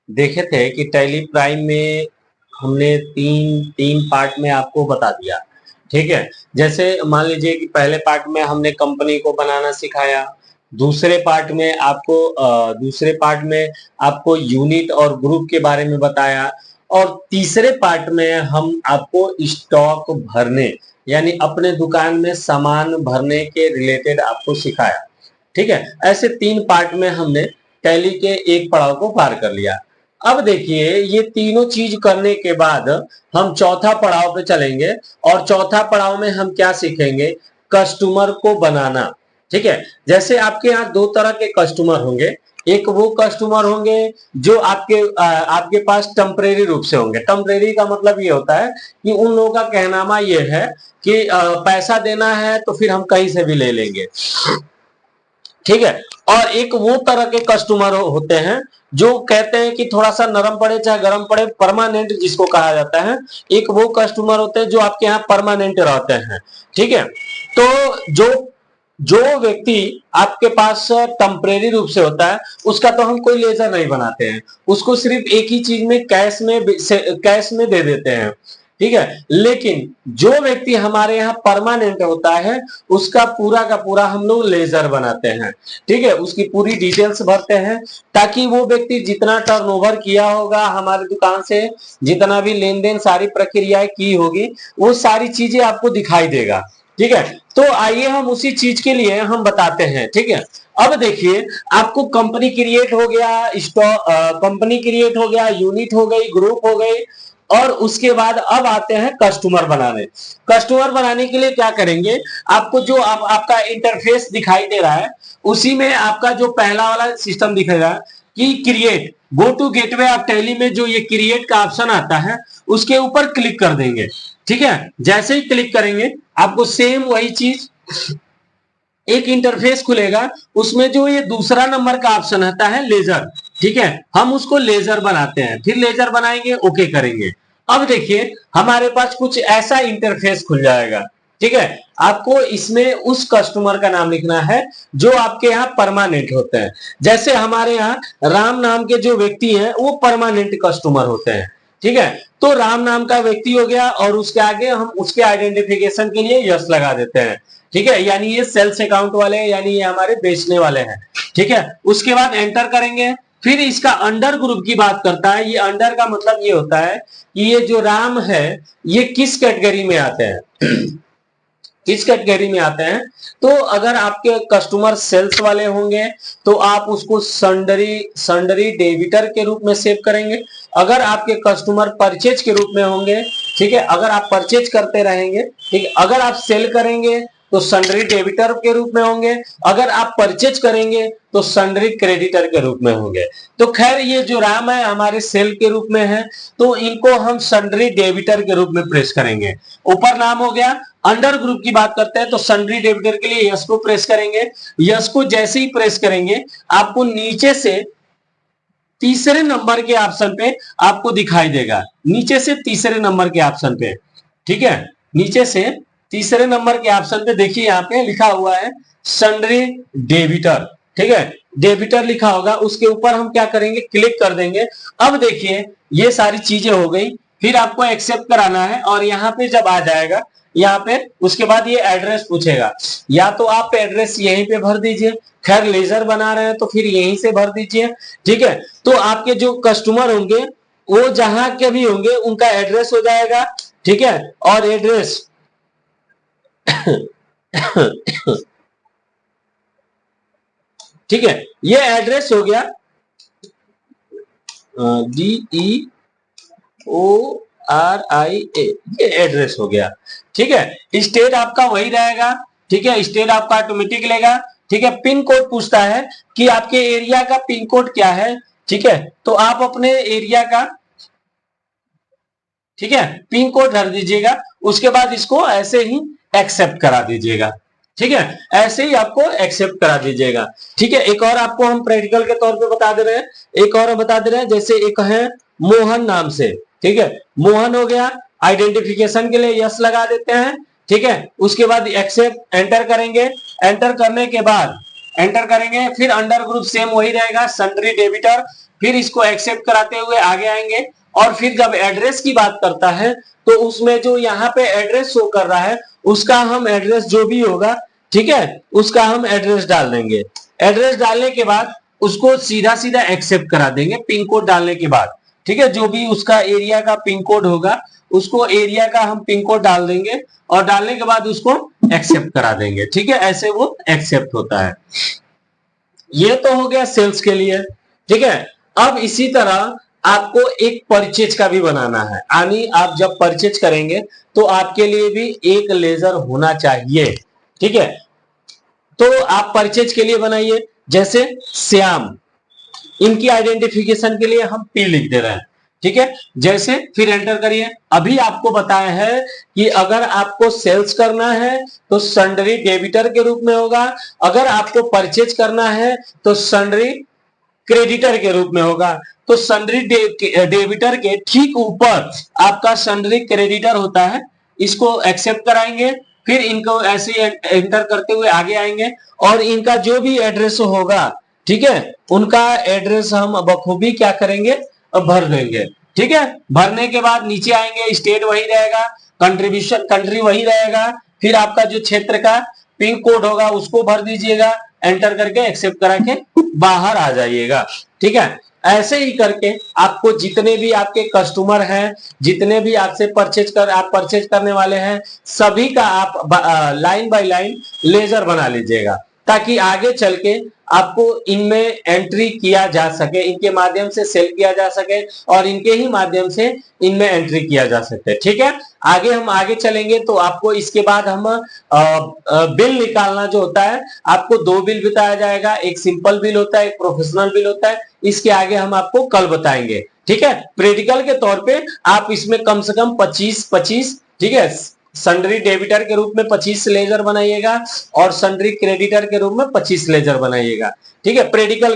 देखे थे कि टैली प्राइम में हमने तीन तीन पार्ट में आपको बता दिया। ठीक है, जैसे मान लीजिए कि पहले पार्ट में हमने कंपनी को बनाना सिखाया, दूसरे पार्ट में आपको यूनिट और ग्रुप के बारे में बताया, और तीसरे पार्ट में हम आपको स्टॉक भरने यानी अपने दुकान में सामान भरने के रिलेटेड आपको सिखाया। ठीक है, ऐसे तीन पार्ट में हमने टैली के एक पड़ाव को पार कर लिया। अब देखिए, ये तीनों चीज करने के बाद हम चौथा पड़ाव पे चलेंगे, और चौथा पड़ाव में हम क्या सीखेंगे? कस्टमर को बनाना। ठीक है, जैसे आपके यहाँ दो तरह के कस्टमर होंगे। एक वो कस्टमर होंगे जो आपके पास टेम्परेरी रूप से होंगे। टेम्परेरी का मतलब ये होता है कि उन लोगों का कहनामा ये है कि पैसा देना है तो फिर हम कहीं से भी ले लेंगे। ठीक है, और एक वो तरह के कस्टमर होते हैं जो कहते हैं कि थोड़ा सा नरम पड़े चाहे गर्म पड़े, परमानेंट जिसको कहा जाता है। एक वो कस्टमर होते हैं जो आपके यहाँ परमानेंट रहते हैं। ठीक है, तो जो जो व्यक्ति आपके पास टेम्परेरी रूप से होता है उसका तो हम कोई लेजर नहीं बनाते हैं, उसको सिर्फ एक ही चीज में कैश में दे देते हैं। ठीक है, लेकिन जो व्यक्ति हमारे यहाँ परमानेंट होता है उसका पूरा का पूरा हम लोग लेजर बनाते हैं। ठीक है, उसकी पूरी डिटेल्स भरते हैं ताकि वो व्यक्ति जितना टर्नओवर किया होगा हमारी दुकान से, जितना भी लेन देन सारी प्रक्रियाएं की होगी, वो सारी चीजें आपको दिखाई देगा। ठीक है, तो आइए हम उसी चीज के लिए हम बताते हैं। ठीक है, अब देखिए, आपको कंपनी क्रिएट हो गया, कंपनी क्रिएट हो गया, यूनिट हो गई, ग्रुप हो गई, और उसके बाद अब आते हैं कस्टमर बनाने। कस्टमर बनाने के लिए क्या करेंगे? आपको जो आपका इंटरफेस दिखाई दे रहा है उसी में आपका जो पहला वाला सिस्टम दिखेगा कि create, go to gateway of Tally में जो ये क्रिएट का ऑप्शन आता है उसके ऊपर क्लिक कर देंगे। ठीक है, जैसे ही क्लिक करेंगे आपको सेम वही चीज एक इंटरफेस खुलेगा, उसमें जो ये दूसरा नंबर का ऑप्शन आता है लेजर। ठीक है, हम उसको लेजर बनाते हैं, फिर लेजर बनाएंगे, ओके करेंगे। अब देखिए, हमारे पास कुछ ऐसा इंटरफेस खुल जाएगा। ठीक है, आपको इसमें उस कस्टमर का नाम लिखना है जो आपके यहाँ परमानेंट होते हैं। जैसे हमारे यहाँ राम नाम के जो व्यक्ति हैं वो परमानेंट कस्टमर होते हैं। ठीक है, तो राम नाम का व्यक्ति हो गया, और उसके आगे हम उसके आइडेंटिफिकेशन के लिए यस लगा देते हैं। ठीक है, यानी ये सेल्स अकाउंट वाले हैं, यानी ये हमारे बेचने वाले हैं। ठीक है, उसके बाद एंटर करेंगे। फिर इसका अंडर ग्रुप की बात करता है। ये अंडर का मतलब ये होता है कि ये जो राम है ये किस कैटेगरी में आते हैं किस कैटेगरी में आते हैं। तो अगर आपके कस्टमर सेल्स वाले होंगे तो आप उसको संडरी डेबिटर के रूप में सेव करेंगे। अगर आपके कस्टमर परचेज के रूप में होंगे, ठीक है, अगर आप परचेज करते रहेंगे, ठीक है, अगर आप सेल करेंगे तो सन्ड्री डेबिटर के रूप में होंगे, अगर आप परचेज करेंगे तो सन्ड्री क्रेडिटर के रूप में होंगे। तो खैर, ये जो राम है हमारे सेल के रूप में है, तो इनको हम सन्ड्री डेबिटर के रूप में प्रेस करेंगे। ऊपर नाम हो गया। अंडर ग्रुप की बात करते हैं तो सन्ड्री डेबिटर के लिए यस को प्रेस करेंगे। यस को जैसे ही प्रेस करेंगे आपको नीचे से तीसरे नंबर के ऑप्शन पे आपको दिखाई देगा, नीचे से तीसरे नंबर के ऑप्शन पे। ठीक है, नीचे से तीसरे नंबर के ऑप्शन पे देखिए यहाँ पे लिखा हुआ है सन्ड्री डेबिटर। ठीक है, डेबिटर लिखा होगा, उसके ऊपर हम क्या करेंगे? क्लिक कर देंगे। अब देखिए, ये सारी चीजें हो गई। फिर आपको एक्सेप्ट कराना है, और यहाँ पे जब आ जाएगा यहाँ पे, उसके बाद ये एड्रेस पूछेगा, या तो आप एड्रेस यहीं पे भर दीजिए, खैर लेजर बना रहे हैं तो फिर यहीं से भर दीजिए। ठीक है, तो आपके जो कस्टमर होंगे वो जहां के भी होंगे उनका एड्रेस हो जाएगा। ठीक है, और एड्रेस ठीक है, ये एड्रेस हो गया DEORIA, ये एड्रेस हो गया। ठीक है, स्टेट आपका वही रहेगा। ठीक है, स्टेट आपका ऑटोमेटिक लेगा। ठीक है, पिन कोड पूछता है कि आपके एरिया का पिन कोड क्या है। ठीक है, तो आप अपने एरिया का, ठीक है, पिन कोड भर दीजिएगा। उसके बाद इसको ऐसे ही एक्सेप्ट करा दीजिएगा। ठीक है, ऐसे ही आपको एक्सेप्ट करा दीजिएगा। ठीक है, एक और आपको हम प्रैक्टिकल के तौर पे बता दे रहे हैं, एक और बता दे रहे हैं। जैसे एक है मोहन नाम से। ठीक है, मोहन हो गया, आइडेंटिफिकेशन के लिए यस लगा देते हैं। ठीक है, उसके बाद एक्सेप्ट एंटर करेंगे। एंटर करने के बाद एंटर करेंगे, फिर अंडर ग्रुप सेम वही रहेगा, सन्ड्री डेबिटर। फिर इसको एक्सेप्ट कराते हुए आगे आएंगे, और फिर जब एड्रेस की बात करता है तो उसमें जो यहाँ पे एड्रेस शो कर रहा है उसका हम एड्रेस जो भी होगा, ठीक है, उसका हम एड्रेस डाल देंगे। एड्रेस डालने के बाद उसको सीधा सीधा एक्सेप्ट करा देंगे पिन कोड डालने के बाद, ठीक है। जो भी उसका एरिया का पिन कोड होगा उसको एरिया का हम पिन कोड डाल देंगे, और डालने के बाद उसको एक्सेप्ट करा देंगे, ठीक है। ऐसे वो एक्सेप्ट होता है। ये तो हो गया सेल्स के लिए, ठीक है। अब इसी तरह आपको एक परचेज का भी बनाना है, यानी आप जब परचेज करेंगे तो आपके लिए भी एक लेजर होना चाहिए, ठीक है। तो आप परचेज के लिए बनाइए, जैसे श्याम, इनकी आइडेंटिफिकेशन के लिए हम पी लिख दे रहे हैं, ठीक है। जैसे फिर एंटर करिए। अभी आपको बताया है कि अगर आपको सेल्स करना है तो सन्ड्री डेबिटर के रूप में होगा, अगर आपको परचेज करना है तो सन्ड्री क्रेडिटर के रूप में होगा। तो सन्ड्री डेबिटर के ठीक ऊपर आपका सन्ड्री क्रेडिटर होता है, इसको एक्सेप्ट कराएंगे, फिर इनको ऐसे एंटर करते हुए आगे आएंगे, और इनका जो भी एड्रेस होगा, ठीक है, उनका एड्रेस हम बखूबी क्या करेंगे, भर देंगे, ठीक है। भरने के बाद नीचे आएंगे, स्टेट वही रहेगा, कंट्रीब्यूशन कंट्री वही रहेगा, फिर आपका जो क्षेत्र का पिन कोड होगा उसको भर दीजिएगा, एंटर करके एक्सेप्ट करा के बाहर आ जाइएगा, ठीक है। ऐसे ही करके आपको जितने भी आपके कस्टमर हैं, जितने भी आपसे आप परचेज करने वाले हैं, सभी का आप लाइन बाय लाइन लेजर बना लीजिएगा, ताकि आगे चल के आपको इनमें एंट्री किया जा सके, इनके माध्यम से सेल किया जा सके, और इनके ही माध्यम से इनमें एंट्री किया जा सकते, ठीक है। आगे हम आगे चलेंगे तो आपको इसके बाद हम बिल निकालना जो होता है, आपको दो बिल बताया जाएगा, एक सिंपल बिल होता है, एक प्रोफेशनल बिल होता है। इसके आगे हम आपको कल बताएंगे, ठीक है। प्रैक्टिकल के तौर पे आप इसमें कम से कम 25, ठीक है, सन्ड्री डेबिटर के रूप में 25 लेजर बनाइएगा, और सन्ड्री क्रेडिटर के रूप में 25 लेजर बनाइएगा, ठीक है। प्रैक्टिकल